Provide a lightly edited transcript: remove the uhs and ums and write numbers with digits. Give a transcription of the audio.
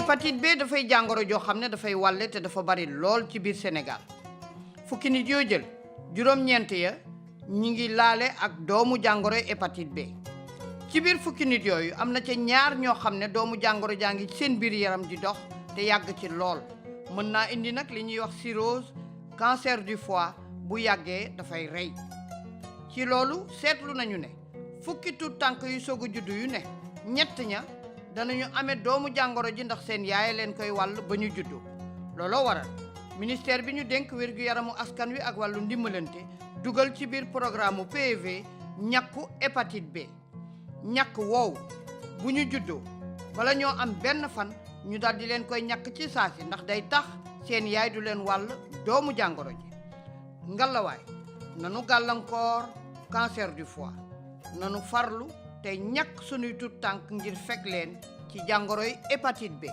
hépatite B dafay jàngoro joo xam ne dafay wàlle te dafa bari lool ci biir Sénégal fukki nit yoo jël juróom-ñeent ya ñi ngi laale ak doomu jàngoro hépatite B ci biir fukki nit yooyu am na ca ñaar ñoo xam ne doomu jàngoro jaa ngi seen biir yaram di dox te yàgg ci lool mën naa indi nag li ñuy wax cirrhose cancer du foie bu yàggee dafay rey ci loolu seetlu nañu ne fukki tuut tànk yu soog a juddu yu ne ñett ña danañu amee doomu jàngoro ji ndax seen yaay leen koy wàll ba ñu juddu looloo waral ministère bi ñu dénk wér-gu-yaramu askan wi ak wàllu ndimbalante dugal ci biir programme mu PEV ñàkku hépatite B ñàkk woowu bu ñu juddoo bala ñoo am benn fan ñu daal di leen koy ñàkk ci saasi ndax day tax seen yaay du leen wàll doomu jàngoro ji ngalawaay nanu gàllankoor cancer du foie nanu farlu te ñàkk sunuy tut tànk ngir fekk leen ci jàngoroy hépatite B